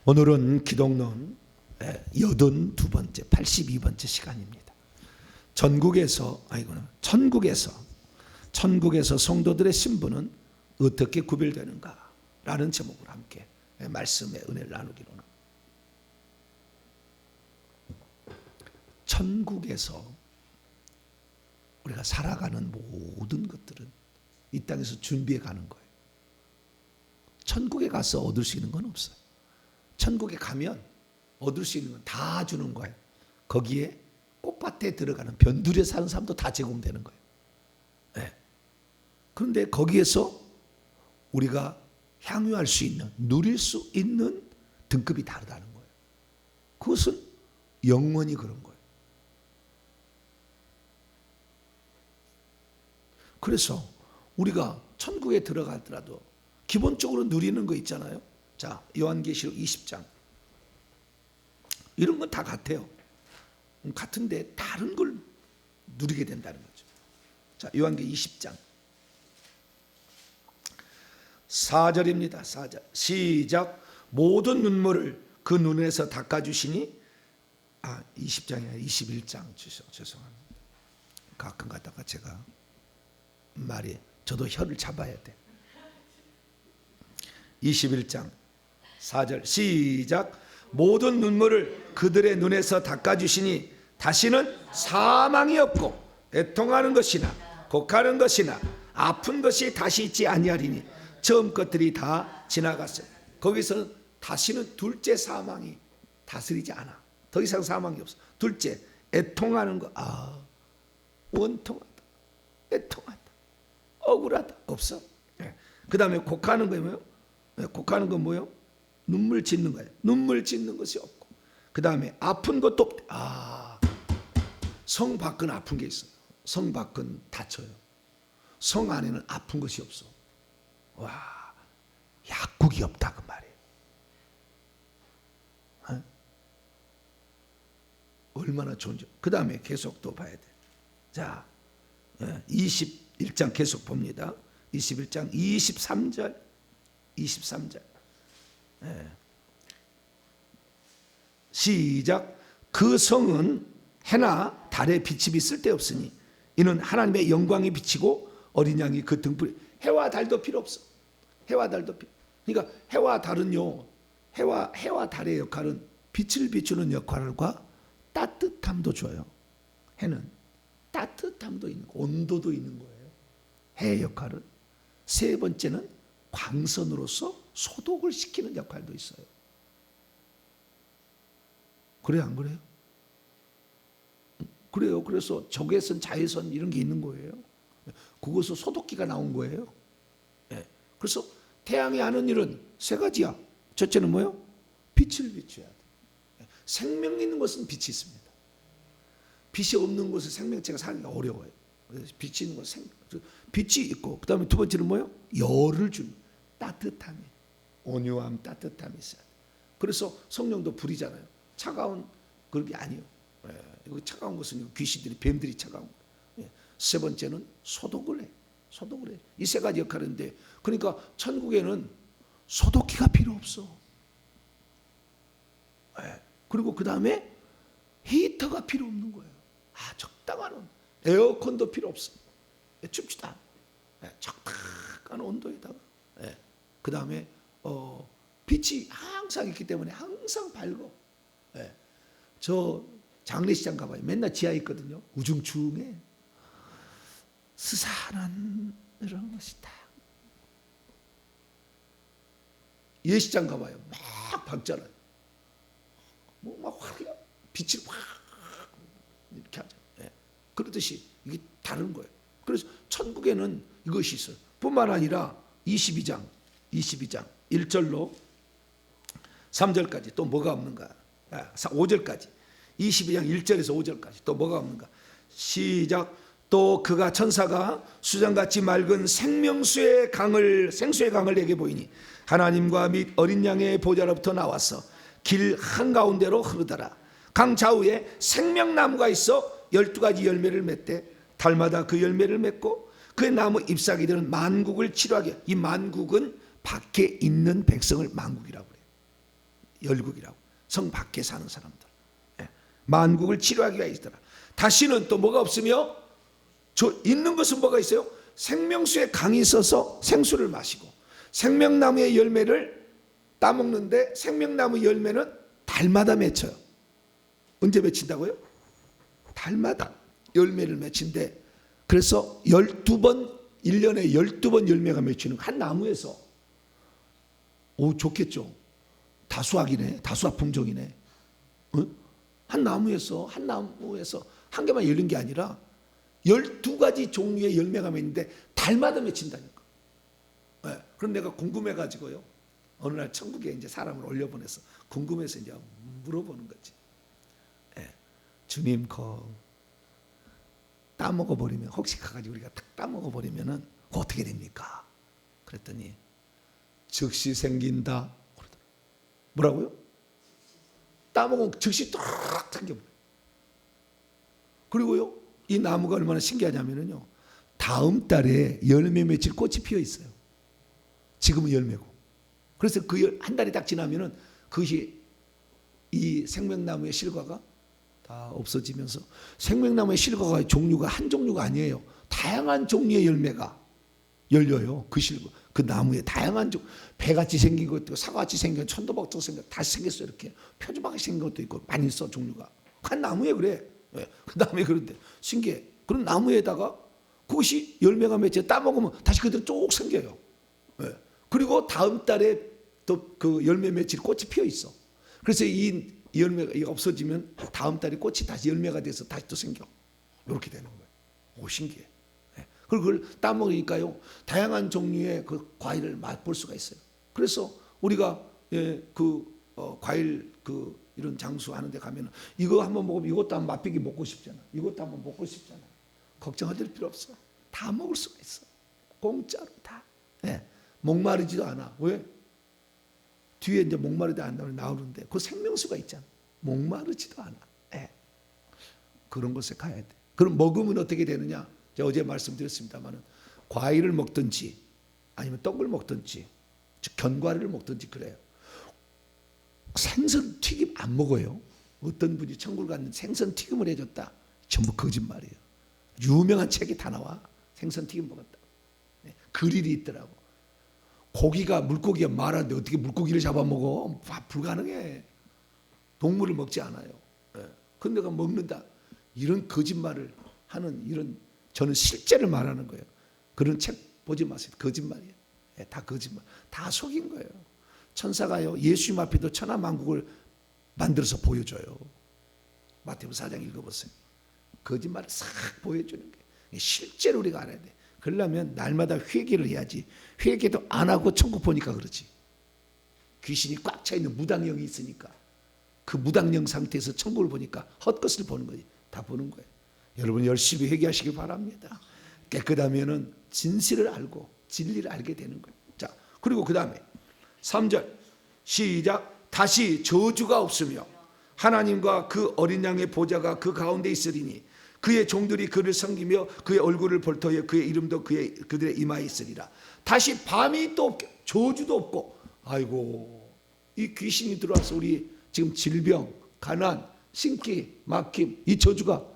오늘은 기독론 82번째, 82번째 시간입니다. 천국에서 성도들의 신분은 어떻게 구별되는가? 라는 제목으로 함께 말씀의 은혜를 나누기로는, 천국에서 우리가 살아가는 모든 것들은 이 땅에서 준비해 가는 거예요. 천국에 가서 얻을 수 있는 건 없어요. 천국에 가면 얻을 수 있는 건 다 주는 거예요. 거기에 꽃밭에 들어가는 변두리에 사는 사람도 다 제공되는 거예요. 네. 그런데 거기에서 우리가 향유할 수 있는, 누릴 수 있는 등급이 다르다는 거예요. 그것은 영원히 그런 거예요. 그래서 우리가 천국에 들어가더라도 기본적으로 누리는 거 있잖아요. 자, 요한계시록 20장. 이런 건 다 같아요. 같은데 다른 걸 누리게 된다는 거죠. 자, 요한계시록 20장 4절입니다. 4절 시작. 모든 눈물을 그 눈에서 닦아주시니, 20장이 아니라 21장 죄송합니다. 가끔 가다가 제가 말이, 저도 혀를 잡아야 돼. 21장 4절 시작. 모든 눈물을 그들의 눈에서 닦아주시니 다시는 사망이 없고 애통하는 것이나 곡하는 것이나 아픈 것이 다시 있지 아니하리니 처음 것들이 다 지나갔어요. 거기서 다시는 둘째 사망이 다스리지 않아. 더 이상 사망이 없어. 둘째, 애통하는 거. 원통하다, 애통하다, 억울하다, 없어. 그 다음에 곡하는 거예요. 뭐요? 곡하는 건 뭐요? 눈물 짓는 거예요. 눈물 짓는 것이 없고, 그 다음에 아픈 것도 없대. 성 밖은 아픈 게 있어요. 성 밖은 다쳐요. 성 안에는 아픈 것이 없어. 와, 약국이 없다 그 말이에요. 얼마나 좋은지. 그 다음에 계속 또 봐야 돼. 자, 21장 계속 봅니다. 21장 23절 23절 시작. 그 성은 해나 달의 빛이 쓸데없으니 이는 하나님의 영광이 비치고 어린 양이 그 등불. 해와 달도 필요 없어. 해와 달도 필요. 그러니까 해와 달은요, 해와 달의 역할은 빛을 비추는 역할과 따뜻함도 줘요. 해는 따뜻함도 있는, 온도도 있는 거예요. 해의 역할은. 세 번째는 광선으로서 소독을 시키는 역할도 있어요. 그래요, 안 그래요? 그래요. 그래서 적외선, 자외선 이런 게 있는 거예요. 그것서 소독기가 나온 거예요. 그래서 태양이 하는 일은 세 가지야. 첫째는 뭐예요? 빛을 비춰야 돼. 생명 있는 것은 빛이 있습니다. 빛이 없는 곳에 생명체가 살기가 어려워요. 그래서 빛이 있는 곳은 빛이 있고, 그 다음에 두 번째는 뭐예요? 열을 주는, 따뜻함이, 온유함, 따뜻함이 있어야 돼. 그래서 성령도 불이잖아요. 차가운 그런 게 아니에요. 차가운 것은 귀신들이, 뱀들이 차가운 거예요. 세 번째는 소독을 해. 소독을 해. 이 세 가지 역할인데, 그러니까 천국에는 소독기가 필요 없어. 그리고 그 다음에 히터가 필요 없는 거예요. 적당한 온도. 에어컨도 필요 없어. 춥지도 않아. 적당한 온도에다가. 그 다음에 빛이 항상 있기 때문에 항상 밝어. 저 장례식장 가봐요. 맨날 지하에 있거든요. 우중충해. 스산한 이런 것이다. 예식장 가봐요. 막 밝잖아요. 막 화려, 빛이 확 이렇게 하죠. 그러듯이 이게 다른 거예요. 그래서 천국에는 이것이 있어요. 뿐만 아니라 22장 1절로 3절까지 또 뭐가 없는가? 5절까지. 22장 1절에서 5절까지 또 뭐가 없는가? 시작. 또 그가 천사가 수정같이 맑은 생수의 강을 내게 보이니 하나님과 및 어린 양의 보좌로부터 나와서 길 한가운데로 흐르더라. 강 좌우에 생명나무가 있어 12가지 열매를 맺되 달마다 그 열매를 맺고 그 나무 잎사귀들은 만국을 치료하게. 이 만국은 밖에 있는 백성을 만국이라고 그래요. 열국이라고. 성 밖에 사는 사람들. 예. 만국을 치료하기 위하여 있더라. 다시는 또 뭐가 없으며 있는 것은 뭐가 있어요? 생명수에 강이 있어서 생수를 마시고 생명나무의 열매를 따먹는데 생명나무 열매는 달마다 맺혀요. 언제 맺힌다고요? 달마다 열매를 맺힌대. 그래서 12번 1년에 12번 열매가 맺히는 한 나무에서. 오, 좋겠죠. 다수학이네. 다수학 품종이네. 한 나무에서 한 개만 열린 게 아니라 12가지 종류의 열매가 맺는데 달마다 맺힌다니까. 네. 그럼 내가 궁금해가지고요. 어느 날 천국에 이제 사람을 올려보내서 궁금해서 이제 물어보는 거지. 네. 주님, 따먹어버리면, 혹시 가가지고 우리가 탁 따먹어버리면은 어떻게 됩니까? 그랬더니 즉시 생긴다. 뭐라고요? 따먹으면 즉시 딱 생겨버려요. 그리고요, 이 나무가 얼마나 신기하냐면요, 다음 달에 열매 맺힐 꽃이 피어 있어요. 지금은 열매고. 그래서 그 한 달이 딱 지나면은 그것이 이 생명나무의 실과가 다 없어지면서, 생명나무의 실과가 종류가 한 종류가 아니에요. 다양한 종류의 열매가 열려요. 그 실과, 그 나무에 다양한 종, 배같이 생긴 것도 있고 사과같이 생긴 것, 천도박처럼 생긴 것 다 생겼어요. 이렇게 표주박이 생긴 것도 있고 많이 있어, 종류가. 한 나무에 그래. 네. 그 나무에 그런데 신기해. 그런 나무에다가 그것이 열매가 맺혀 따먹으면 다시 그대로 쭉 생겨요. 네. 그리고 다음 달에 또 그 열매 맺힐 꽃이 피어 있어. 그래서 이 열매가 없어지면 다음 달에 꽃이 다시 열매가 돼서 다시 또 생겨. 이렇게 되는 거예요. 오, 신기해. 네. 그리고 그걸 따먹으니까요, 다양한 종류의 그 과일을 맛볼 수가 있어요. 그래서 우리가 과일 이런 장수 하는 데 가면 이거 한번 먹으면 이것도 한번 맛보기 먹고 싶잖아. 이것도 한번 먹고 싶잖아. 걱정할 필요 없어. 다 먹을 수가 있어. 공짜로 다. 네. 목마르지도 않아. 왜? 뒤에 이제 목마르지 않다고 나오는데 그 생명수가 있잖아. 목마르지도 않아. 네. 그런 곳에 가야 돼. 그럼 먹으면 어떻게 되느냐? 제가 어제 말씀드렸습니다만은 과일을 먹든지 아니면 떡을 먹든지 견과류를 먹든지 그래요. 생선 튀김 안 먹어요. 어떤 분이 천국을 갔는데 생선 튀김을 해줬다. 전부 거짓말이에요. 유명한 책이 다 나와. 생선 튀김 먹었다. 네. 글일이 있더라고. 물고기가 말하는데 어떻게 물고기를 잡아먹어? 불가능해. 동물을 먹지 않아요. 근데 내가 먹는다. 이런 거짓말을 하는, 이런, 저는 실제를 말하는 거예요. 그런 책 보지 마세요. 거짓말이에요. 다 거짓말. 다 속인 거예요. 천사가요, 예수님 앞에도 천하만국을 만들어서 보여줘요. 마태복음 4장 읽어보세요. 거짓말을 싹 보여주는 거예요. 실제로 우리가 알아야 돼. 그러려면 날마다 회개를 해야지. 회개도 안 하고 천국 보니까 그렇지. 귀신이 꽉 차 있는 무당령이 있으니까 그 무당령 상태에서 천국을 보니까 헛것을 보는 거지. 다 보는 거예요. 여러분 열심히 회개하시기 바랍니다. 깨끗하면은 진실을 알고 진리를 알게 되는 거예요. 자, 그리고 그 다음에 3절 시작. 다시 저주가 없으며 하나님과 그 어린 양의 보좌가 그 가운데 있으리니 그의 종들이 그를 섬기며 그의 얼굴을 볼 터에 그의 이름도 그들의 이마에 있으리라. 다시 밤이 또 없게, 저주도 없고. 아이고, 이 귀신이 들어와서 우리 지금 질병, 가난, 신기, 막힘, 이 저주가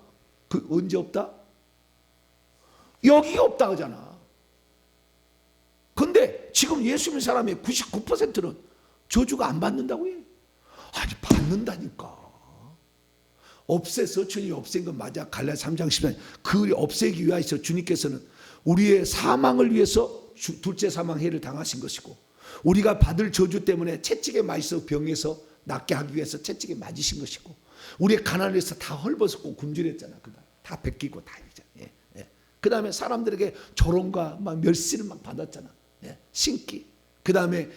언제 없다? 여기가 없다 하잖아. 근데 지금 예수 믿는 사람의 99%는 저주가 안 받는다고 해. 아니, 받는다니까. 없애서 주님이 없앤 건 맞아. 갈라디아 3장 14절. 그를 없애기 위하여서 주님께서는 우리의 사망을 위해서 둘째 사망 해를 당하신 것이고, 우리가 받을 저주 때문에 채찍에 맞아서 병에서 낫게 하기 위해서 채찍에 맞으신 것이고, 우리의 가난을 위해서 다 헐벗었고 굶주렸잖아. 다 베끼고 다 이잖아. 그 다음에 사람들에게 조롱과 막 멸시를 막 받았잖아. 신기. 그 다음에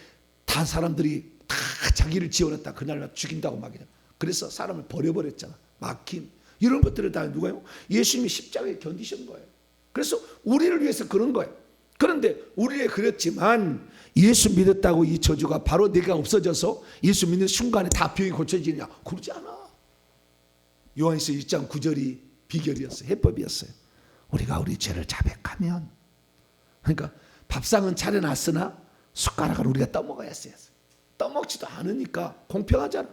다 사람들이 다 자기를 지어냈다. 그날 죽인다고 막 이래. 그래서 사람을 버려버렸잖아. 막힘. 이런 것들을 다 누가요? 예수님이 십자가에 견디신 거예요. 그래서 우리를 위해서 그런 거예요. 그런데 우리에 그랬지만 예수 믿었다고 이 저주가 바로 내가 없어져서 예수 믿는 순간에 다 병이 고쳐지냐? 그러지 않아. 요한일서 1장 9절이 비결이었어요. 해법이었어요. 우리가 우리 죄를 자백하면, 그러니까 밥상은 차려놨으나 숟가락을 우리가 떠먹어야 했어요. 떠먹지도 않으니까 공평하잖아.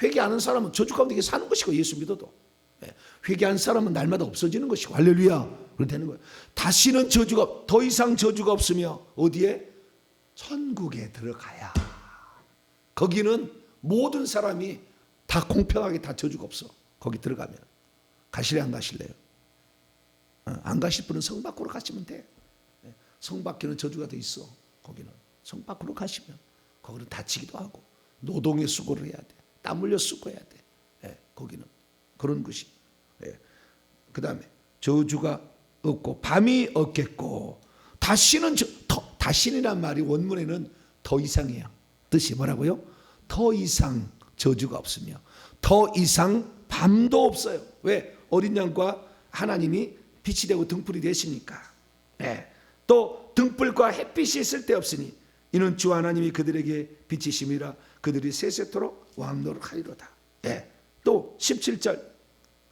회개하는 사람은 저주 가운데 사는 것이고 예수 믿어도. 회개한 사람은 날마다 없어지는 것이고 할렐루야. 그렇게 되는 거예요. 다시는 저주가 더 이상 저주가 없으며 어디에? 천국에 들어가야. 거기는 모든 사람이 다 공평하게 다 저주가 없어. 거기 들어가면. 가실래 안 가실래요? 안 가실 분은 성 밖으로 가시면 돼. 성 밖에는 저주가 돼 있어. 거기는 성 밖으로 가시면 거기는 다치기도 하고 노동의 수고를 해야 돼. 땀 흘려 수고해야 돼. 거기는 그런 것이. 그 다음에 저주가 없고 밤이 없겠고 다시는 다시는이란 말이 원문에는 더 이상이에요. 뜻이 뭐라고요? 더 이상 저주가 없으며 더 이상 밤도 없어요. 왜? 어린 양과 하나님이 빛이 되고 등불이 되시니까. 또 등불과 햇빛이 쓸데없으니 이는 주 하나님이 그들에게 빛이심이라 그들이 세세토록 왕노릇하리로다. 또 17절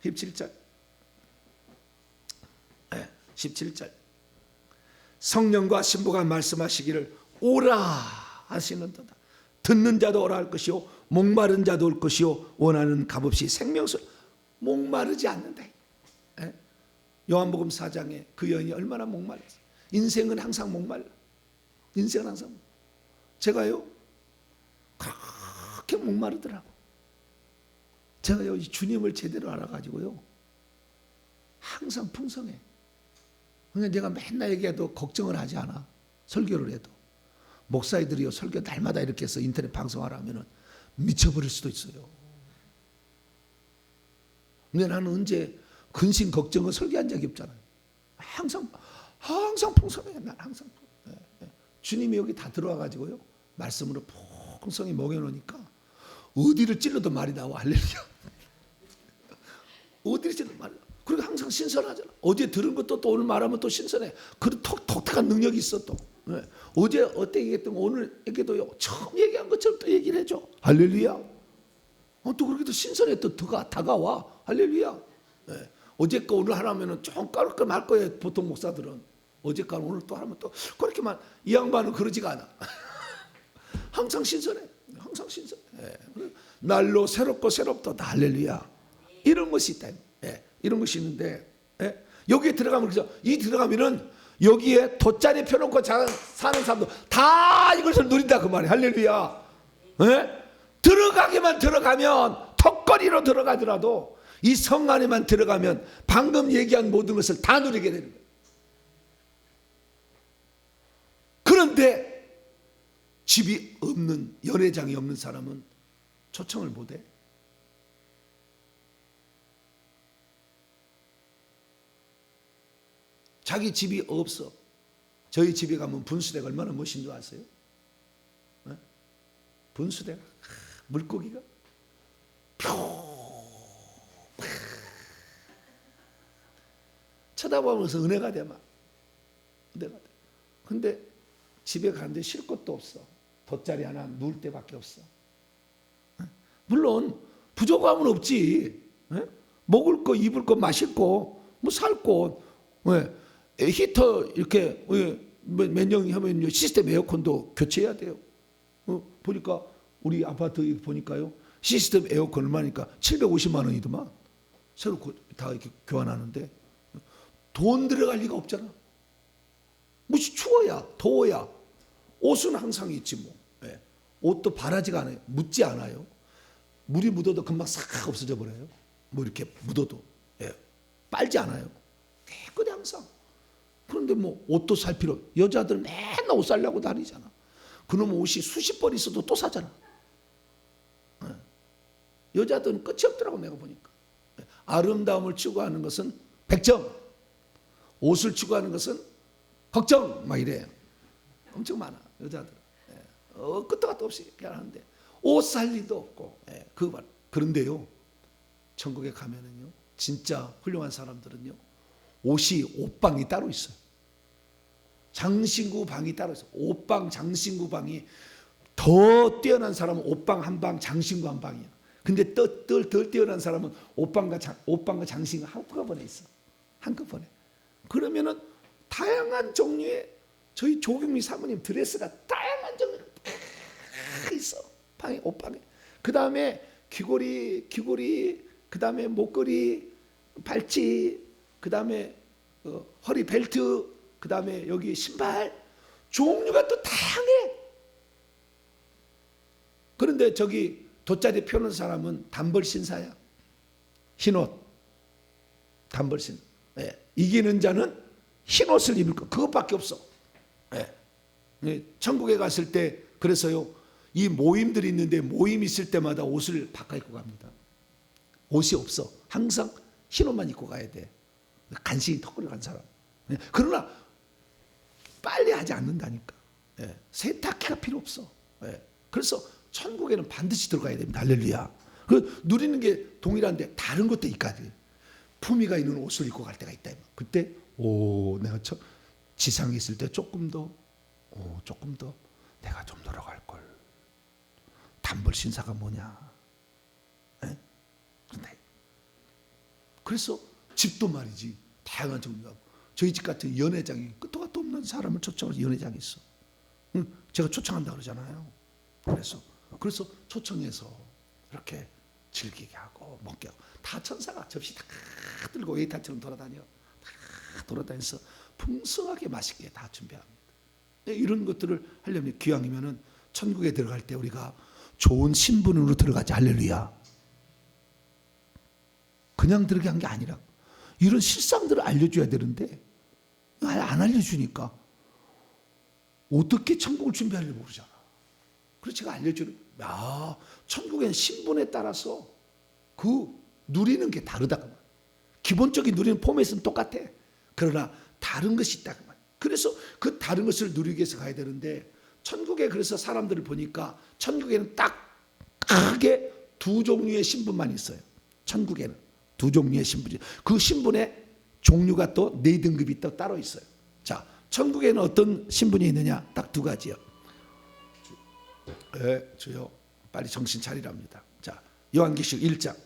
17절 성령과 신부가 말씀하시기를 오라 하시는도다. 듣는 자도 오라 할 것이요 목마른 자도 올 것이요 원하는 값없이 생명수를 목마르지 않는다. 요한복음 4장에 그 여인이 얼마나 목말랐어요. 인생은 항상 목말라. 인생은 항상 제가요 그렇게 목마르더라고. 제가요 이 주님을 제대로 알아가지고요 항상 풍성해. 그러니까 내가 맨날 얘기해도 걱정을 하지 않아. 설교를 해도 목사님들이요 설교 날마다 이렇게 해서 인터넷 방송하라 하면은 미쳐버릴 수도 있어요. 근데 나는 언제 근심 걱정을 설교한 적이 없잖아요. 항상 풍성해. 난 항상 주님이 여기 다 들어와 가지고요 말씀으로 풍성히 먹여놓으니까 어디를 찔러도 말이 나와. 할렐루야. 어디를 찔러도 말이 나와. 그리고 항상 신선하잖아. 어제 들은 것도 또 오늘 말하면 또 신선해. 그런 독특한 능력이 있어 또. 어제 어떻게 얘기했던 거 오늘 얘기도요 처음 얘기한 것처럼 또 얘기를 해줘. 할렐루야. 또 그렇게 또 신선해. 또 다가와. 할렐루야. 어제 거 오늘 하라면은 좀 까르까 말 거예요. 보통 목사들은 어제 거 오늘 또 하면 또 그렇게만. 이 양반은 그러지가 않아. 항상 신선해. 항상 신선해. 날로 새롭고 새롭다. 할렐루야. 이런 것이 있다. 이런 것이 있는데 여기에 들어가면 그죠? 이 들어가면은 여기에 돗자리 펴놓고 사는 사람도 다 이것을 누린다 그 말이에요. 할렐루야. 들어가기만 들어가면 턱걸이로 들어가더라도 이 성 안에만 들어가면 방금 얘기한 모든 것을 다 누리게 되는 거예요. 그런데 집이 없는 연회장이 없는 사람은 초청을 못해. 자기 집이 없어. 저희 집에 가면 분수대가 얼마나 멋진 줄 아세요? 분수대가 물고기가 쳐다보면서 은혜가 돼 막. 은혜가 돼. 근데 집에 가는데 쉴 곳도 없어. 돗자리 하나 누울 데밖에 없어. 물론 부족함은 없지. 먹을 거, 입을 거, 마실 거, 뭐 살 거. 히터 이렇게 몇 년 하면 시스템 에어컨도 교체해야 돼요. 보니까 우리 아파트 보니까요 시스템 에어컨 얼마니까 750만 원이더만. 새로 다 이렇게 교환하는데 돈 들어갈 리가 없잖아. 무시 추워야 더워야 옷은 항상 있지 뭐. 옷도 바라지가 않아요. 묻지 않아요. 물이 묻어도 금방 싹 없어져 버려요. 뭐 이렇게 묻어도 빨지 않아요. 깨끗해 항상. 그런데 뭐 옷도 살 필요. 여자들은 맨날 옷 살려고 다니잖아. 그놈 옷이 수십 벌 있어도 또 사잖아. 여자들은 끝이 없더라고 내가 보니까. 아름다움을 추구하는 것은 100점. 옷을 추구하는 것은 걱정 막 이래요. 엄청 많아 여자들. 끝도 갔도 없이 그냥 하는데 옷 살 일도 없고. 그런데요 천국에 가면은요 진짜 훌륭한 사람들은요 옷이 옷방이 따로 있어요. 장신구 방이 따로 있어요. 옷방 장신구 방이 더 뛰어난 사람은 옷방 한 방 장신구 한 방이야. 근데 덜 뛰어난 사람은 옷방과 장신구 한꺼번에 있어. 한꺼번에. 그러면은 다양한 종류의 저희 조경미 사모님 드레스가 다양한 종류로 다 있어. 방에, 옷방에. 그 다음에 귀걸이, 그 다음에 목걸이, 발찌, 그 다음에 허리 벨트, 그 다음에 여기 신발, 종류가 또 다양해. 그런데 저기 돗자리 펴는 사람은 단벌 신사야. 흰옷, 단벌 신. 예. 이기는 자는 흰옷을 입을 거, 그것밖에 없어. 예. 천국에 갔을 때 그래서요, 이 모임들이 있는데 모임 있을 때마다 옷을 바꿔 입고 갑니다. 옷이 없어. 항상 흰옷만 입고 가야 돼. 간신히 턱걸이 간 사람. 예. 그러나 빨리 하지 않는다니까. 예. 세탁기가 필요 없어. 예. 그래서 천국에는 반드시 들어가야 됩니다. 할렐루야. 그 누리는 게 동일한데 다른 것도 있거든. 품위가 있는 옷을 입고 갈 때가 있다. 그때 내가 지상에 있을 때 조금 더 내가 좀 놀아갈 걸. 단벌 신사가 뭐냐? 예? 그래서 집도 말이지 다양한 종류가. 저희 집 같은 연회장이 끝도 끝도 없는 사람을 초청해서 연회장이 있어. 제가 초청한다 그러잖아요. 그래서 초청해서 이렇게 즐기게 하고 먹게 하고, 다 천사가 접시 다 들고 웨이터처럼 돌아다녀. 다 돌아다녀서 풍성하게 맛있게 다 준비합니다. 이런 것들을 하려면 기왕이면은 천국에 들어갈 때 우리가 좋은 신분으로 들어가지. 할렐루야. 그냥 들어게 한 게 아니라 이런 실상들을 알려줘야 되는데 안 알려주니까 어떻게 천국을 준비하는지 모르잖아. 그래서 제가 알려주는, 천국엔 신분에 따라서 그 누리는 게 다르다. 기본적인 누리는 포맷은 똑같아. 그러나 다른 것이 있다. 그래서 그 다른 것을 누리기 위해서 가야 되는데, 천국에 그래서 사람들을 보니까 천국에는 딱 크게 두 종류의 신분만 있어요. 천국에는 두 종류의 신분이, 그 신분의 종류가 또 네 등급이 또 따로 있어요. 자, 천국에는 어떤 신분이 있느냐? 딱 두 가지요. 주여 빨리 정신 차리랍니다. 자, 요한계시록 1장.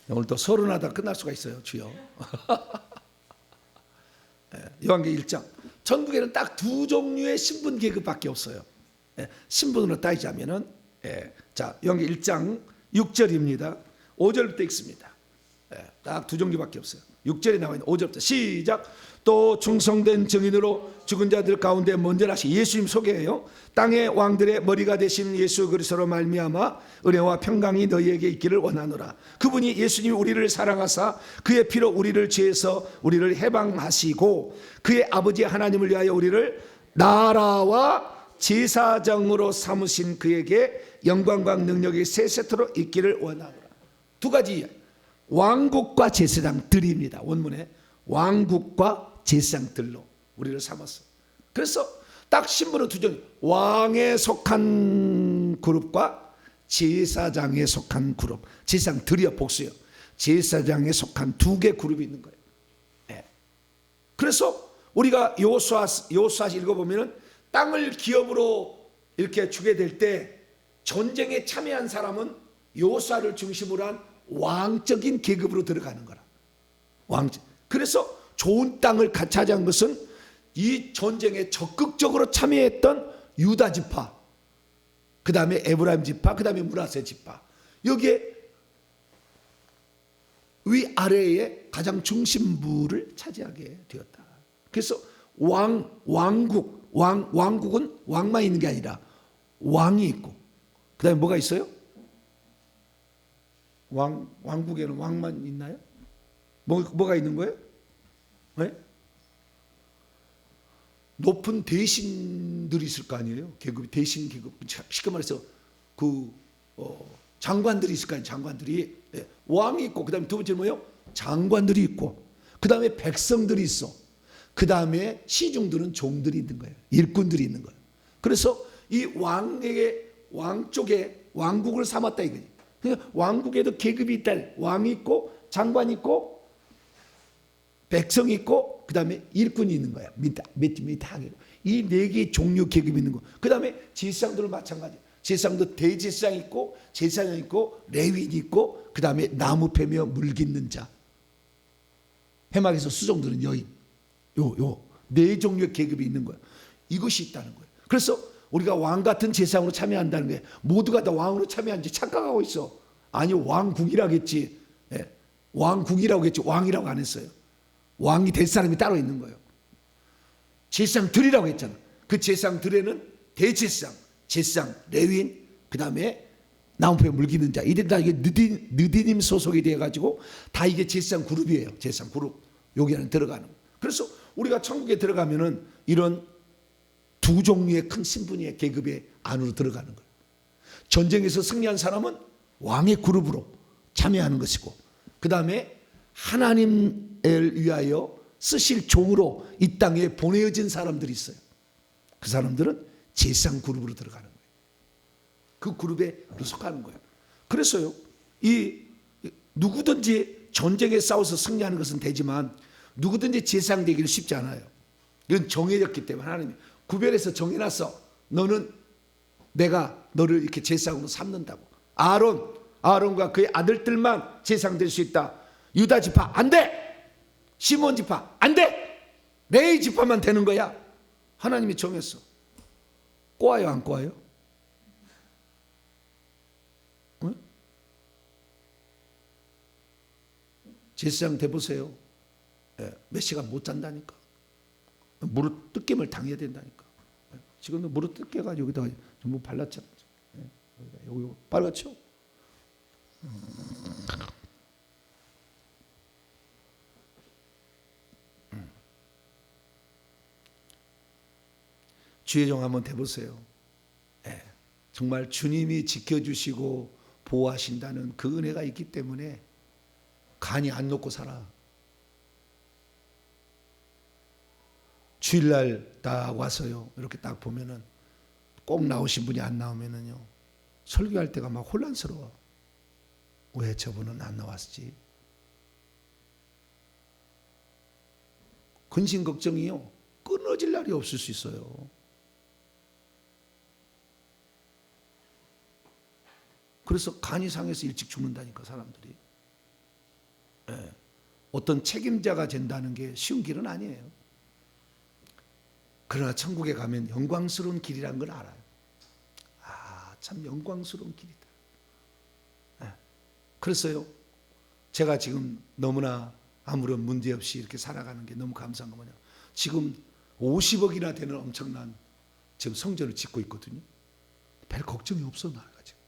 오늘 또 서른하다 끝날 수가 있어요. 주여. 요한계시록 1장. 천국에는 딱 두 종류의 신분 계급밖에 없어요. 신분으로 따지자면은, 자, 요한계시록 1장 6절입니다. 5절부터 읽습니다. 딱 두 종류밖에 없어요. 6절에 나와 있는 5절부터 시작. 또 충성된 증인으로 죽은 자들 가운데 먼저 나신 예수님 소개해요. 땅의 왕들의 머리가 되신 예수 그리스도로 말미암아 은혜와 평강이 너희에게 있기를 원하노라. 그분이 예수님이 우리를 사랑하사 그의 피로 우리를 죄에서 우리를 해방하시고 그의 아버지 하나님을 위하여 우리를 나라와 제사장으로 삼으신 그에게 영광과 능력이 세세토로 있기를 원하노라. 두 가지, 왕국과 제사장들입니다. 원문에 왕국과 제사장들로 우리를 삼았어. 그래서 딱 신분은 두 종류, 왕에 속한 그룹과 제사장에 속한 그룹. 제사장들이야, 복수요. 제사장에 속한 두 개 그룹이 있는 거예요. 그래서 우리가 여호수아 읽어보면 땅을 기업으로 이렇게 주게 될 때 전쟁에 참여한 사람은 여호수아를 중심으로 한 왕적인 계급으로 들어가는 거라. 왕적. 그래서 좋은 땅을 차지한 것은 이 전쟁에 적극적으로 참여했던 유다 지파, 그 다음에 에브라임 지파, 그 다음에 므낫세 지파, 여기에 위아래에 가장 중심부를 차지하게 되었다. 그래서 왕국은 왕만 있는 게 아니라 왕이 있고, 그 다음에 뭐가 있어요? 왕국에는 왕만 있나요? 뭐가 있는 거예요? 네? 높은 대신들이 있을 거 아니에요? 계급이, 대신 계급. 쉽게 말해서 장관들이 있을 거 아니에요? 장관들이. 왕이 있고, 그 다음에 두 번째는 뭐예요? 장관들이 있고, 그 다음에 백성들이 있어. 그 다음에 시중들은 종들이 있는 거예요. 일꾼들이 있는 거예요. 그래서 이 왕 쪽에 왕국을 삼았다 이거지. 그러니까 왕국에도 계급이 있다. 왕이 있고, 장관이 있고, 백성이 있고, 그 다음에 일꾼이 있는 거야. 밑하게. 이 네 개의 종류 계급이 있는 거. 그 다음에 제사장들은 마찬가지. 제사장도 대제사장 있고, 제사장 있고, 레위인이 있고, 그 다음에 나무 패며 물 깃는 자. 해막에서 수종들은 여인. 네 종류의 계급이 있는 거예요. 이것이 있다는 거예요. 그래서 우리가 왕 같은 제사장으로 참여한다는 게 모두가 다 왕으로 참여한지 착각하고 있어. 아니 왕국이라고 했지. 예. 왕국이라고 했지 왕이라고 안 했어요. 왕이 될 사람이 따로 있는 거예요. 제사장들이라고 했잖아. 그 제사장들에는 대제사장, 제사장, 레위인, 그 다음에 나무표에 물기는 자, 이들 다 이게 느디님 소속이 돼가지고 다 이게 제사장 그룹이에요. 제사장 그룹. 여기 안에 들어가는 거예요. 그래서 우리가 천국에 들어가면은 이런 두 종류의 큰 신분의 계급의 안으로 들어가는 거예요. 전쟁에서 승리한 사람은 왕의 그룹으로 참여하는 것이고, 그 다음에 하나님을 위하여 쓰실 종으로 이 땅에 보내어진 사람들이 있어요. 그 사람들은 제사장 그룹으로 들어가는 거예요. 그 그룹에 속하는 거예요. 그래서요, 이 누구든지 전쟁에 싸워서 승리하는 것은 되지만 누구든지 제사장 되기는 쉽지 않아요. 이건 정해졌기 때문에 하나님이 구별해서 정해놨어. 너는 내가 너를 이렇게 제사장으로 삼는다고. 아론과 그의 아들들만 제사장 될 수 있다. 유다 지파 안 돼. 시몬 지파 안 돼. 레위 지파만 되는 거야. 하나님이 정했어. 꼬아요 안 꼬아요? 응? 제사장 돼보세요. 몇 시간 못 잔다니까. 무릎 뜯김을 당해야 된다니까. 지금도 무릎 뜯겨가지고 여기다가 전부 발랐잖아. 여기 빨갛죠? 주의 종 한번 돼보세요. 정말 주님이 지켜주시고 보호하신다는 그 은혜가 있기 때문에 간이 안 녹고 살아. 주일날 딱 와서요, 이렇게 딱 보면은 꼭 나오신 분이 안 나오면은요, 설교할 때가 막 혼란스러워. 왜 저분은 안 나왔지? 근심 걱정이요, 끊어질 날이 없을 수 있어요. 그래서 간이 상해서 일찍 죽는다니까, 사람들이. 어떤 책임자가 된다는 게 쉬운 길은 아니에요. 그러나 천국에 가면 영광스러운 길이란 걸 알아요. 참 영광스러운 길이다. 그래서요, 제가 지금 너무나 아무런 문제 없이 이렇게 살아가는 게 너무 감사한 거 뭐냐, 지금 50억이나 되는 엄청난 지금 성전을 짓고 있거든요. 별 걱정이 없어, 나가 지금.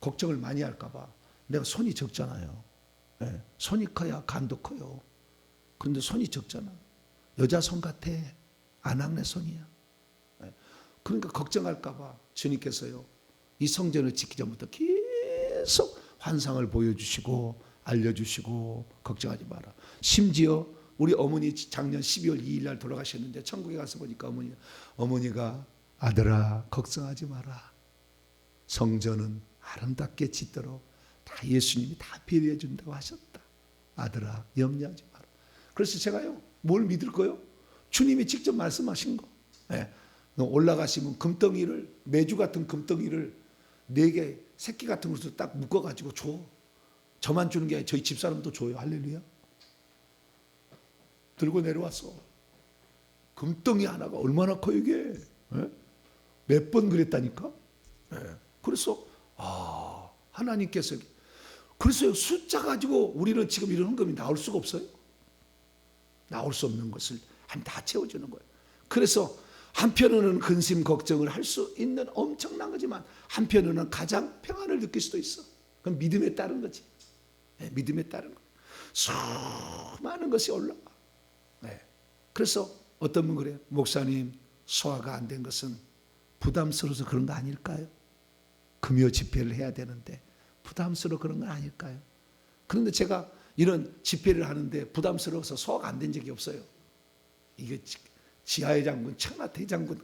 걱정을 많이 할까봐. 내가 손이 적잖아요. 손이 커야 간도 커요. 그런데 손이 적잖아. 여자 손 같아. 아낙네 손이야. 그러니까 걱정할까봐 주님께서요, 이 성전을 짓기 전부터 계속 환상을 보여주시고 알려주시고 걱정하지 마라. 심지어 우리 어머니 작년 12월 2일 날 돌아가셨는데 천국에 가서 보니까 어머니가 아들아 걱정하지 마라. 성전은 아름답게 짓도록 다 예수님이 다 배려해 준다고 하셨다. 아들아 염려하지 마라. 그래서 제가요, 뭘 믿을 거요? 주님이 직접 말씀하신 거. 올라가시면 금덩이를, 메주 같은 금덩이를 4개 새끼 같은 것으로 딱 묶어가지고 줘. 저만 주는 게 아니라 저희 집사람도 줘요. 할렐루야. 들고 내려왔어. 금덩이 하나가 얼마나 커요 이게. 몇 번 그랬다니까. 그래서 하나님께서, 그래서 숫자 가지고 우리는 지금 이런 헌금이 나올 수가 없어요. 나올 수 없는 것을 다 채워주는 거예요. 그래서 한편으로는 근심 걱정을 할 수 있는 엄청난 거지만 한편으로는 가장 평안을 느낄 수도 있어. 그건 믿음에 따른 거지. 믿음에 따른 거. 수많은 것이 올라가. 그래서 어떤 분 그래요. 목사님, 소화가 안 된 것은 부담스러워서 그런 거 아닐까요? 금요 집회를 해야 되는데 부담스러워 그런 건 아닐까요? 그런데 제가 이런 집회를 하는데 부담스러워서 소화가 안 된 적이 없어요. 이게 지하의 장군, 청라대 장군,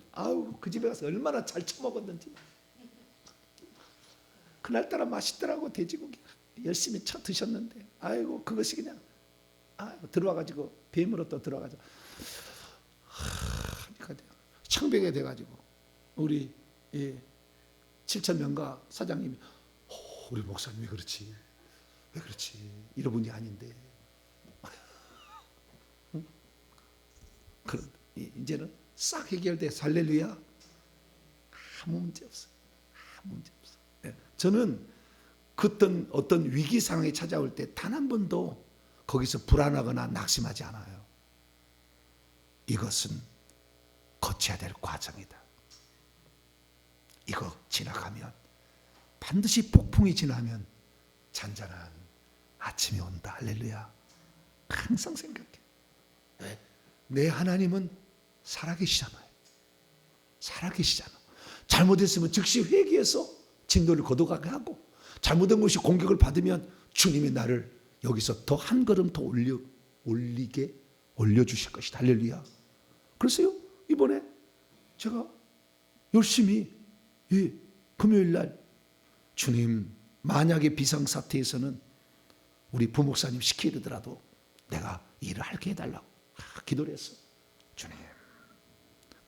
그 집에 가서 얼마나 잘 처먹었는지. 그날따라 맛있더라고. 돼지고기 열심히 쳐 드셨는데, 그것이 그냥 들어와가지고 뱀으로 또 들어가죠. 청백에 돼가지고 우리 7,000명가 사장님이 우리 목사님 왜 그렇지? 왜 그렇지? 이런 분이 아닌데. 이제는 싹 해결돼. 할렐루야. 아무 문제 없어요. 아무 문제 없어요. 예. 저는 어떤 위기 상황이 찾아올 때 단 한 번도 거기서 불안하거나 낙심하지 않아요. 이것은 거쳐야 될 과정이다. 이거 지나가면, 반드시 폭풍이 지나면 잔잔한 아침이 온다. 할렐루야. 항상 생각해. 내 하나님은 살아계시잖아요. 살아계시잖아. 잘못했으면 즉시 회개해서 진노를 거둬가게 하고, 잘못된 것이 공격을 받으면 주님이 나를 여기서 더 한 걸음 더 올려주실 것이다. 할렐루야. 그래서요, 이번에 제가 열심히 금요일 날 주님, 만약에 비상사태에서는 우리 부목사님 시키더라도 내가 일을 하게 해달라고 기도를 했어. 주님.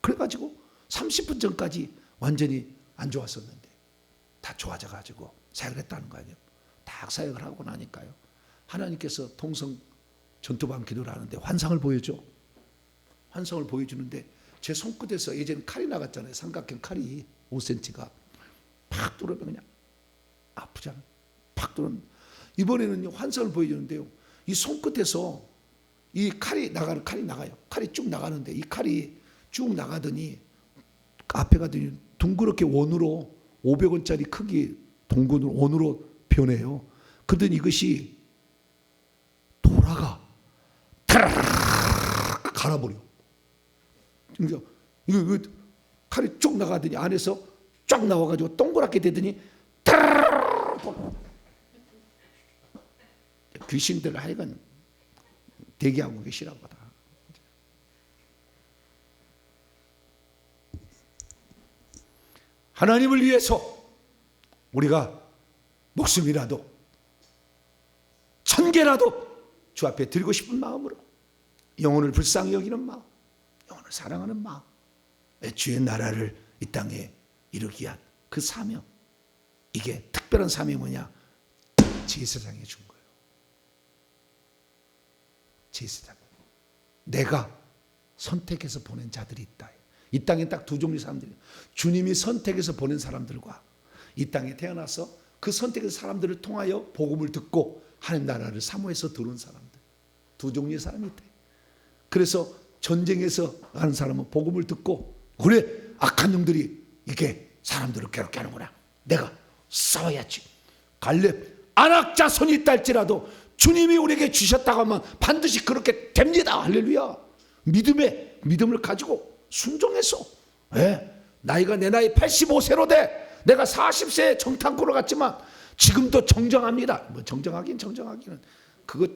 그래가지고 30분 전까지 완전히 안 좋았었는데 다 좋아져가지고 사역을 했다는 거 아니에요. 딱 사역을 하고 나니까요, 하나님께서 통성 전투방 기도를 하는데 환상을 보여줘. 환상을 보여주는데 제 손끝에서 예전에 칼이 나갔잖아요. 삼각형 칼이 5cm가 팍 뚫으면 그냥 아프잖아. 팍 뚫으면. 이번에는 환상을 보여주는데요, 이 손끝에서 이 칼이 나가요. 칼이 쭉 나가는데 이 칼이 쭉 나가더니 앞에 가더니 둥그렇게 원으로 500원짜리 크기 동근으로 원으로 변해요. 그러더니 이것이 돌아가. 타라라락 갈아버려. 그러니까 이거 칼이 쭉 나가더니 안에서 쫙 나와가지고 동그랗게 되더니 타라라락. 귀신들 하여간 대기하고 계시나 보다. 하나님을 위해서 우리가 목숨이라도 1000개라도 주 앞에 드리고 싶은 마음으로, 영혼을 불쌍히 여기는 마음, 영혼을 사랑하는 마음, 주의 나라를 이 땅에 이루기 위한 그 사명, 이게 특별한 사명이 뭐냐? 제사장이 준 거예요. 제사장. 내가 선택해서 보낸 자들이 있다. 이 땅에 딱 두 종류의 사람들이, 주님이 선택해서 보낸 사람들과 이 땅에 태어나서 그 선택의 사람들을 통하여 복음을 듣고 하나님 나라를 사모해서 들어온 사람들, 두 종류의 사람이 있다. 그래서 전쟁에서 가는 사람은 복음을 듣고, 그래 악한 영들이 이렇게 사람들을 괴롭게 하는구나, 내가 싸워야지. 갈렙 안악자손이 있다 할지라도 주님이 우리에게 주셨다고 하면 반드시 그렇게 됩니다. 할렐루야. 믿음을 가지고 순종해서, 나이가 내 나이 85세로 돼 내가 40세에 정탐꾼으로 갔지만 지금도 정정합니다. 뭐 정정하기는 그거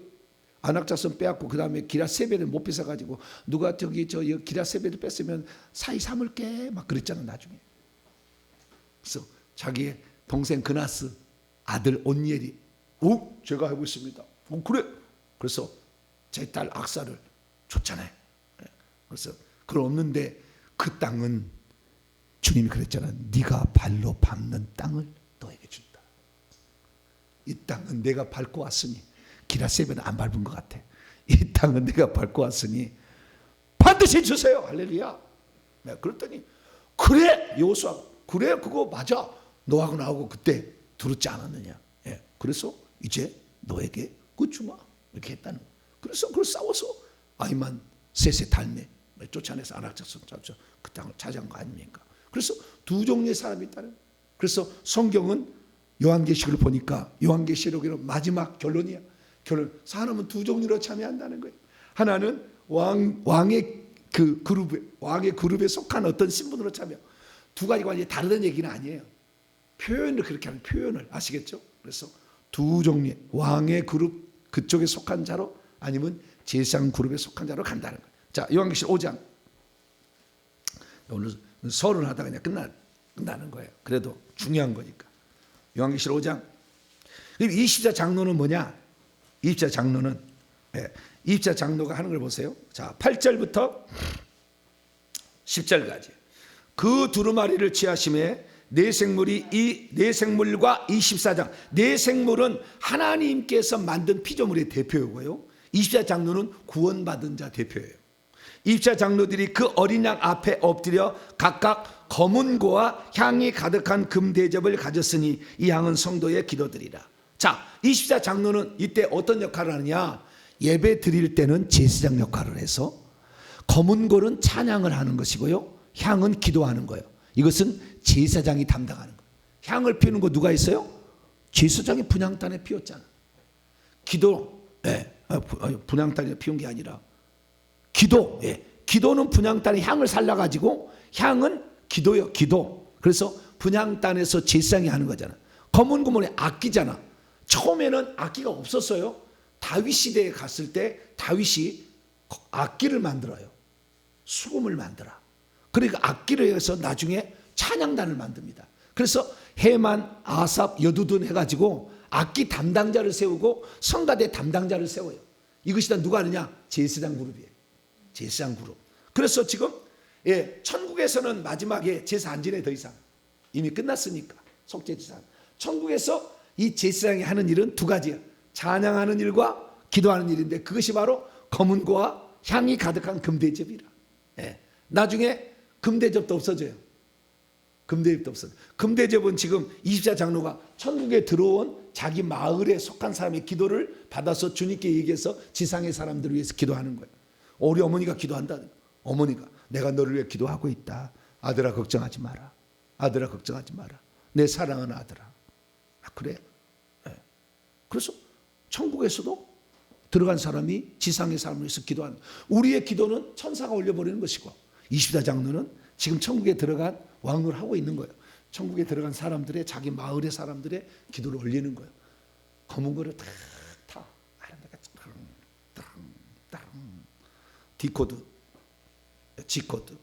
안악자손 빼앗고 그 다음에 기라 세배를 못 뺏어가지고 누가 저 기라 세배를 뺐으면 사이 삼을게 막 그랬잖아 나중에. 그래서 자기의 동생 그나스 아들 온니엘이 제가 하고 있습니다. 그래. 그래서 제 딸 악사를 줬잖아요. 그래서 그걸 얻는데 그 땅은 주님이 그랬잖아. 네가 발로 밟는 땅을 너에게 준다. 이 땅은 내가 밟고 왔으니, 기라세베는 안 밟은 것 같아. 이 땅은 내가 밟고 왔으니 반드시 주세요. 할렐루야. 그랬더니 그래 여호수아, 그래 그거 맞아. 너하고 나하고 그때 들었지 않았느냐. 그래서 이제 너에게 그 주마 이렇게 했다는 거예요. 그래서 그걸 싸워서 아이만 셋의 달매 쫓아내서 안악자손 잡죠. 그 땅을 차지한 거 아닙니까? 그래서 두 종류의 사람이 있다는 거예요. 그래서 성경은 요한계시록을 보니까 요한계시록의 마지막 결론이야. 사람은 두 종류로 참여한다는 거예요. 하나는 왕의 그룹에 속한 어떤 신분으로 참여. 두 가지가 완전히 다르다는 얘기는 아니에요. 표현을 그렇게 하는, 표현을 아시겠죠? 그래서 두 종류의 왕의 그룹 그쪽에 속한 자로, 아니면 제사장 그룹에 속한 자로 간다는 거예요. 자, 요한계시록 5장. 오늘 설을 하다가 그냥 끝나는 거예요. 그래도 중요한 거니까. 요한계시록 5장. 20자 장로는 뭐냐? 20자 장로는 20자 장로가 하는 걸 보세요. 자, 8절부터 10절까지. 그 두루마리를 취하심에 네 생물과 24장. 네 생물은 하나님께서 만든 피조물의 대표이고요. 20자 장로는 구원받은 자 대표예요. 입사 장로들이 그 어린 양 앞에 엎드려 각각 검은고와 향이 가득한 금대접을 가졌으니 이 양은 성도의 기도드리라. 자, 24 장로는 이때 어떤 역할을 하느냐? 예배 드릴 때는 제사장 역할을 해서, 검은고는 찬양을 하는 것이고요, 향은 기도하는 거예요. 이것은 제사장이 담당하는 거예요. 향을 피우는 거 누가 있어요? 제사장이 분향단에 피웠잖아. 기도, 분향단에 피운 게 아니라 기도, 기도는 분향단에 향을 살라가지고, 향은 기도요, 기도. 그래서 분향단에서 제사장이 하는 거잖아. 검은 고문이 악기잖아. 처음에는 악기가 없었어요. 다윗 시대에 갔을 때 다윗이 악기를 만들어요. 수금을 만들어. 그러니까 악기를 해서 나중에 찬양단을 만듭니다. 그래서 해만, 아삽, 여두둔 해가지고 악기 담당자를 세우고 성가대 담당자를 세워요. 이것이 다 누가 하느냐? 제사장 그룹이에요. 제사장 그룹. 그래서 지금 천국에서는 마지막에 제사 안 지내. 더 이상 이미 끝났으니까 속죄제사. 천국에서 이 제사장이 하는 일은 두 가지예요. 찬양하는 일과 기도하는 일인데, 그것이 바로 검은고와 향이 가득한 금대접이라. 나중에 금대접도 없어져요. 금대접도 없어져요. 금대접은 지금 24 장로가 천국에 들어온 자기 마을에 속한 사람의 기도를 받아서 주님께 얘기해서 지상의 사람들을 위해서 기도하는 거예요. 우리 어머니가 기도한다. 어머니가 내가 너를 위해 기도하고 있다. 아들아 걱정하지 마라. 아들아 걱정하지 마라. 내 사랑하는 아들아. 그래. 그래서 천국에서도 들어간 사람이 지상의 사람을 위해서 기도하는, 우리의 기도는 천사가 올려버리는 것이고, 24 장로는 지금 천국에 들어간 왕을 하고 있는 거예요. 천국에 들어간 사람들의, 자기 마을의 사람들의 기도를 올리는 거예요. 검은 거를 다 D 코드, G 코드,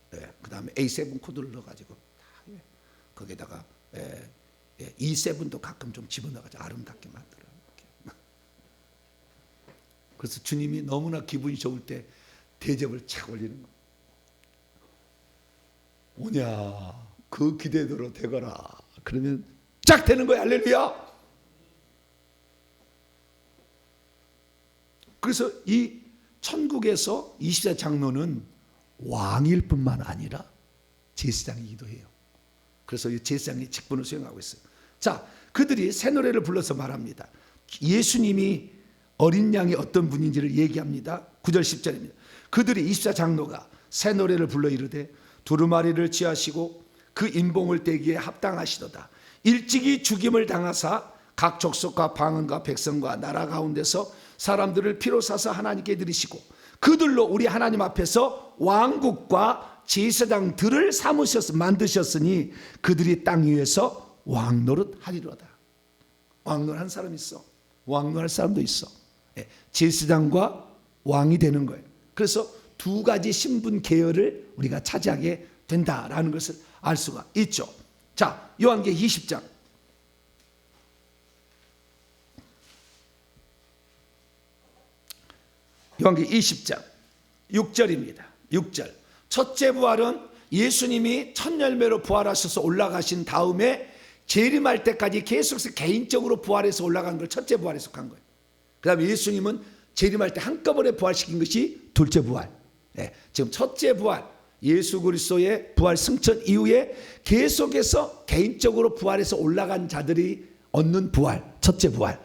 그 다음에 A7 코드를 넣어가지고 거기다가 E7도 가끔 좀 집어넣어가지고 아름답게 만들어. 그래서 주님이 너무나 기분이 좋을 때 대접을 착 올리는 거예요. 오냐, 그 기대대로 되거라. 그러면 쫙 되는 거야. 할렐루야. 그래서 이 천국에서 24 장로는 왕일 뿐만 아니라 제사장이기도 해요. 그래서 이 제사장이 직분을 수행하고 있어요. 자, 그들이 새 노래를 불러서 말합니다. 예수님이 어린 양이 어떤 분인지를 얘기합니다. 9절 10절입니다. 그들이 24 장로가 새 노래를 불러 이르되 두루마리를 취하시고 그 인봉을 떼기에 합당하시도다. 일찍이 죽임을 당하사 각 족속과 방언과 백성과 나라 가운데서 사람들을 피로 사서 하나님께 드리시고 그들로 우리 하나님 앞에서 왕국과 제사장들을 만드셨으니 그들이 땅 위에서 왕노릇 하리로다. 왕노릇 한 사람 있어. 왕노릇 할 사람도 있어. 제사장과 왕이 되는 거예요. 그래서 두 가지 신분 계열을 우리가 차지하게 된다라는 것을 알 수가 있죠. 자, 요한계시록 20장. 요한계시록 20장 6절입니다. 6절. 첫째 부활은 예수님이 첫 열매로 부활하셔서 올라가신 다음에 재림할 때까지 계속해서 개인적으로 부활해서 올라간 걸 첫째 부활에 속한 거예요. 그 다음에 예수님은 재림할 때 한꺼번에 부활시킨 것이 둘째 부활. 지금 첫째 부활, 예수 그리스도의 부활 승천 이후에 계속해서 개인적으로 부활해서 올라간 자들이 얻는 부활, 첫째 부활.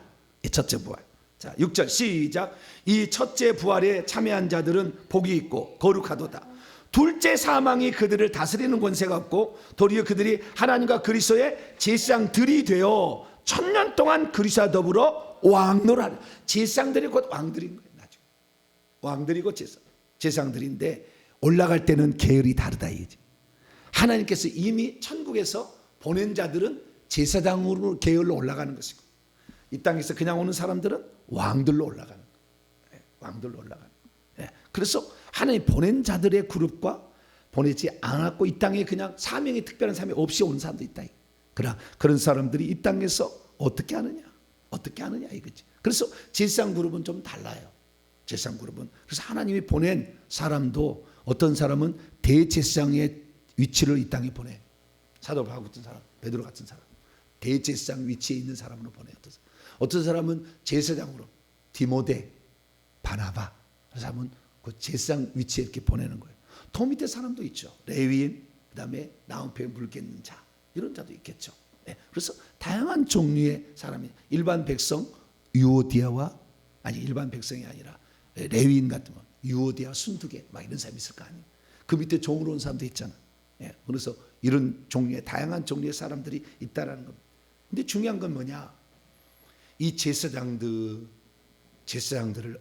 첫째 부활. 자, 6절 시작. 이 첫째 부활에 참여한 자들은 복이 있고 거룩하도다. 둘째 사망이 그들을 다스리는 권세가 없고 도리어 그들이 하나님과 그리스도의 제사장들이 되어 1000년 동안 그리스도와 더불어 왕노라는, 제사장들이 곧 왕들인 거예요. 나중에 왕들이고 제사장들인데 올라갈 때는 계열이 다르다 이거지. 하나님께서 이미 천국에서 보낸 자들은 제사장으로 계열로 올라가는 것이고, 이 땅에서 그냥 오는 사람들은 왕들로 올라가는 거예요. 왕들로 올라가는 거예요. 그래서 하나님 보낸 자들의 그룹과 보내지 않았고 이 땅에 그냥 사명이, 특별한 사명이 없이 온 사람도 있다. 그러나 그런 사람들이 이 땅에서 어떻게 하느냐 이거지. 그래서 제사장 그룹은 좀 달라요. 제사장 그룹은. 그래서 하나님이 보낸 사람도 어떤 사람은 대제사장의 위치를 이 땅에 보내. 사도 바울 같은 사람, 베드로 같은 사람, 대제사장 위치에 있는 사람으로 보내. 어떤 사람은 제사장으로, 디모데, 바나바. 그 사람은 그 제사장 위치에 이렇게 보내는 거예요. 더 밑에 사람도 있죠. 레위인, 그다음에 나무패 물 겠는 자, 이런 자도 있겠죠. 네. 그래서 다양한 종류의 사람이, 일반 백성 유오디아와, 아니 일반 백성이 아니라 레위인 같은 거 유오디아, 순두개 막 이런 사람이 있을 거 아니에요. 그 밑에 종으로 온 사람도 있잖아. 예, 그래서 이런 종류의 다양한 종류의 사람들이 있다라는 겁니다. 근데 중요한 건 뭐냐? 이 제사장들을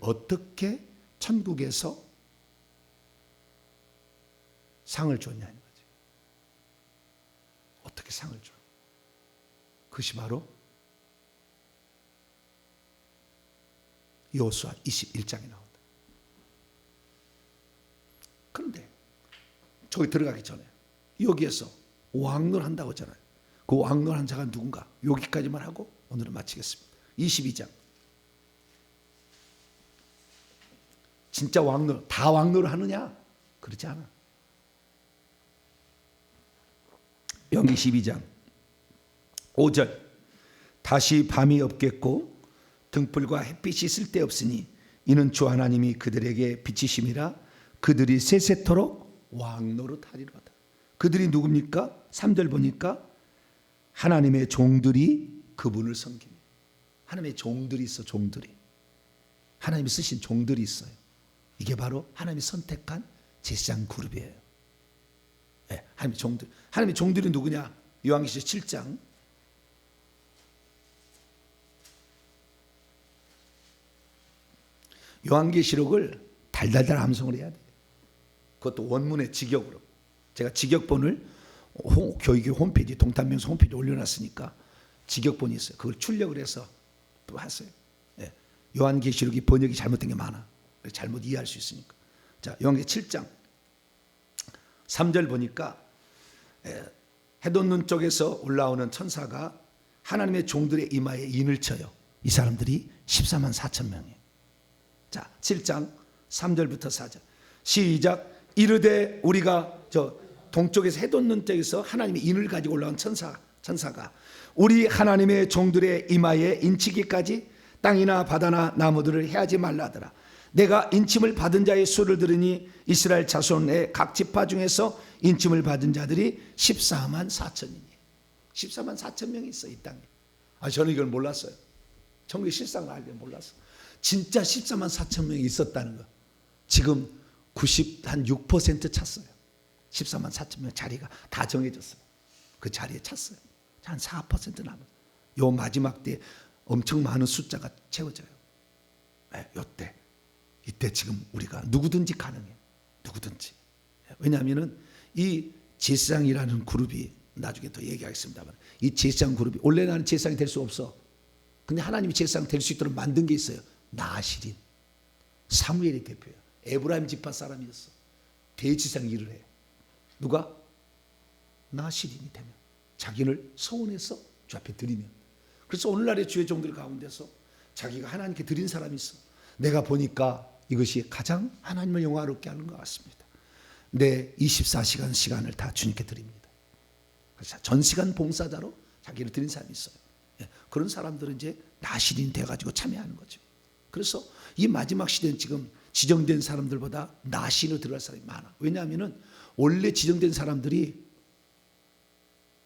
어떻게 천국에서 상을 줬냐는 거지. 어떻게 상을 줘? 그것이 바로 여호수아 21장에 나온다. 그런데 저기 들어가기 전에 여기에서 왕노를 한다고 했잖아요. 그 왕노를 한 자가 누군가? 여기까지만 하고 오늘은 마치겠습니다. 22장. 진짜 왕노, 다 왕노를 하느냐? 그렇지 않아. 여기 22장 5절. 다시 밤이 없겠고 등불과 햇빛이 쓸데없으니 이는 주 하나님이 그들에게 비치심이라 그들이 세세토록 왕노릇하리로다. 그들이 누굽니까? 3절 보니까 하나님의 종들이 그분을 섬깁니다. 하나님의 종들이 있어. 종들이, 하나님이 쓰신 종들이 있어요. 이게 바로 하나님이 선택한 제사장 그룹이에요. 네, 하나님의 종들. 하나님의 종들이 누구냐? 요한계시록 7장 요한계시록을 달달달 암송을 해야 돼. 그것도 원문의 직역으로. 제가 직역본을 교육의 홈페이지, 동탄명수 홈페이지에 올려놨으니까 직역본이 있어요. 그걸 출력을 해서 또 하세요. 예. 요한계시록이 번역이 잘못된 게 많아. 잘못 이해할 수 있으니까. 자, 요한계시록 7장 3절 보니까 해돋는 쪽에서 올라오는 천사가 하나님의 종들의 이마에 인을 쳐요. 이 사람들이 14만 4천 명이에요. 자, 7장 3절부터 4절 시작. 이르되 우리가 저 동쪽에서 해돋는 쪽에서 하나님의 인을 가지고 올라온 천사가 우리 하나님의 종들의 이마에 인치기까지 땅이나 바다나 나무들을 해하지 말라더라. 내가 인침을 받은 자의 수를 들으니 이스라엘 자손의 각 지파 중에서 인침을 받은 자들이 14만 4천이니 14만 4천 명이 있어 이 땅에. 저는 이걸 몰랐어요. 천국의 실상을 알게 몰랐어. 진짜 14만 4천 명이 있었다는 거. 지금 96% 찼어요. 14만 4천 명 자리가 다 정해졌어요. 그 자리에 찼어요. 한 4% 남은. 요 마지막 때 엄청 많은 숫자가 채워져요. 네, 요때. 이때 지금 우리가 누구든지 가능해. 누구든지. 왜냐하면 이 제사장이라는 그룹이 나중에 더 얘기하겠습니다만 이 제사장 그룹이 원래 나는 제사장이 될 수 없어. 근데 하나님이 제사장 될 수 있도록 만든 게 있어요. 나시린. 사무엘의 대표야. 에브라임 지파 사람이었어. 대제사장 일을 해. 누가? 나시린이 되면 자기를 서원해서 주 앞에 드리면. 그래서 오늘날의 주의 종들 가운데서 자기가 하나님께 드린 사람이 있어. 내가 보니까 이것이 가장 하나님을 영화롭게 하는 것 같습니다. 내 24시간 시간을 다 주님께 드립니다. 그래서 전 시간 봉사자로 자기를 드린 사람이 있어요. 그런 사람들은 이제 나시린이 돼가지고 참여하는 거죠. 그래서 이 마지막 시대는 지금 지정된 사람들보다 나시린으로 들어갈 사람이 많아. 왜냐하면 원래 지정된 사람들이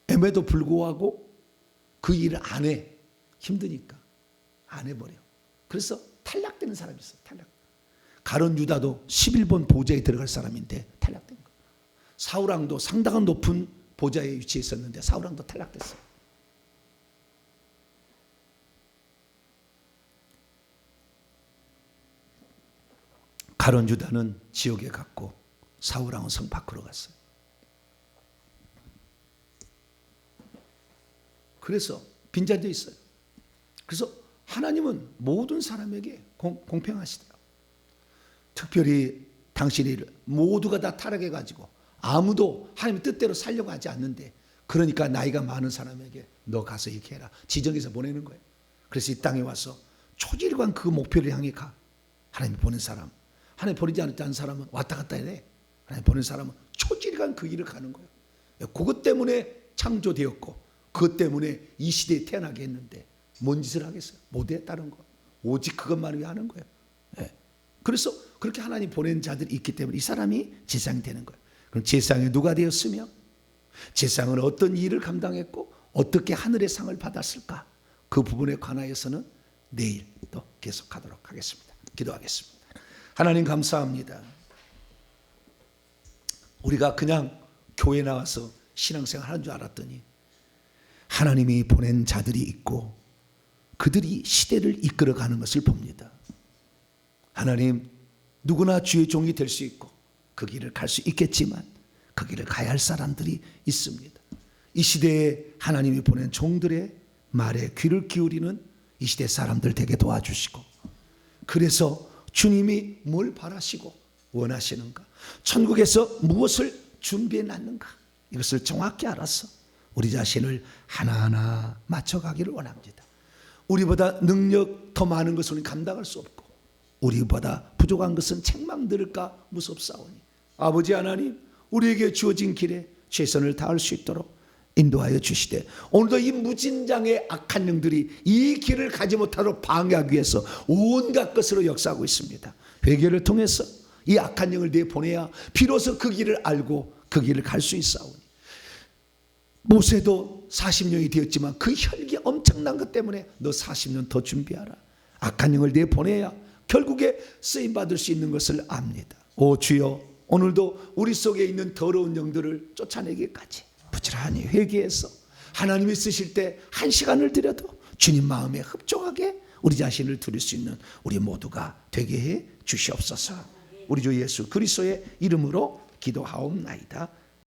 엠에도 불구하고 그 일을 안 해. 힘드니까 안 해버려. 그래서 탈락되는 사람이 있어요. 탈락. 가룟 유다도 11번 보좌에 들어갈 사람인데 탈락된 거예요. 사울왕도 상당한 높은 보좌에 위치해 있었는데 사울왕도 탈락됐어요. 가룟 유다는 지옥에 갔고 사울왕은 성 밖으로 갔어요. 그래서 빈자리도 있어요. 그래서 하나님은 모든 사람에게 공평하시다. 특별히 당신의 일을 모두가 다 타락해가지고 아무도 하나님의 뜻대로 살려고 하지 않는데 그러니까 나이가 많은 사람에게 너 가서 이렇게 해라. 지정해서 보내는 거예요. 그래서 이 땅에 와서 초질관 그 목표를 향해 가. 하나님이 보낸 사람. 하나님 보내지 않은 사람은 왔다 갔다 해. 하나님 보낸 사람은 초질관 그 길을 가는 거예요. 그것 때문에 창조되었고 그것 때문에 이 시대에 태어나게 했는데 뭔 짓을 하겠어요? 못 했다는 거. 오직 그것만을 위해 하는 거예요. 네. 그래서 그렇게 하나님 보낸 자들이 있기 때문에 이 사람이 제사장이 되는 거예요. 그럼 제사장이 누가 되었으며 제사장은 어떤 일을 감당했고 어떻게 하늘의 상을 받았을까? 그 부분에 관하여서는 내일 또 계속하도록 하겠습니다. 기도하겠습니다. 하나님 감사합니다. 우리가 그냥 교회 나와서 신앙생활 하는 줄 알았더니 하나님이 보낸 자들이 있고 그들이 시대를 이끌어가는 것을 봅니다. 하나님, 누구나 주의 종이 될 수 있고 그 길을 갈 수 있겠지만 그 길을 가야 할 사람들이 있습니다. 이 시대에 하나님이 보낸 종들의 말에 귀를 기울이는 이 시대 사람들 되게 도와주시고, 그래서 주님이 뭘 바라시고 원하시는가, 천국에서 무엇을 준비해 놨는가, 이것을 정확히 알아서 우리 자신을 하나하나 맞춰가기를 원합니다. 우리보다 능력 더 많은 것을 우리는 감당할 수 없고 우리보다 부족한 것은 책망들을까 무섭사오니 아버지 하나님, 우리에게 주어진 길에 최선을 다할 수 있도록 인도하여 주시되, 오늘도 이 무진장의 악한 영들이 이 길을 가지 못하도록 방해하기 위해서 온갖 것으로 역사하고 있습니다. 회개를 통해서 이 악한 영을 내보내야 비로소 그 길을 알고 그 길을 갈 수 있사오니, 모세도 40년이 되었지만 그 혈기 엄청난 것 때문에 너 40년 더 준비하라. 악한 영을 내보내야 결국에 쓰임받을 수 있는 것을 압니다. 오 주여, 오늘도 우리 속에 있는 더러운 영들을 쫓아내기까지 부지런히 회개해서 하나님이 쓰실 때 한 시간을 들여도 주님 마음에 흡족하게 우리 자신을 드릴 수 있는 우리 모두가 되게 해 주시옵소서. 우리 주 예수 그리스도의 이름으로 기도하옵나이다.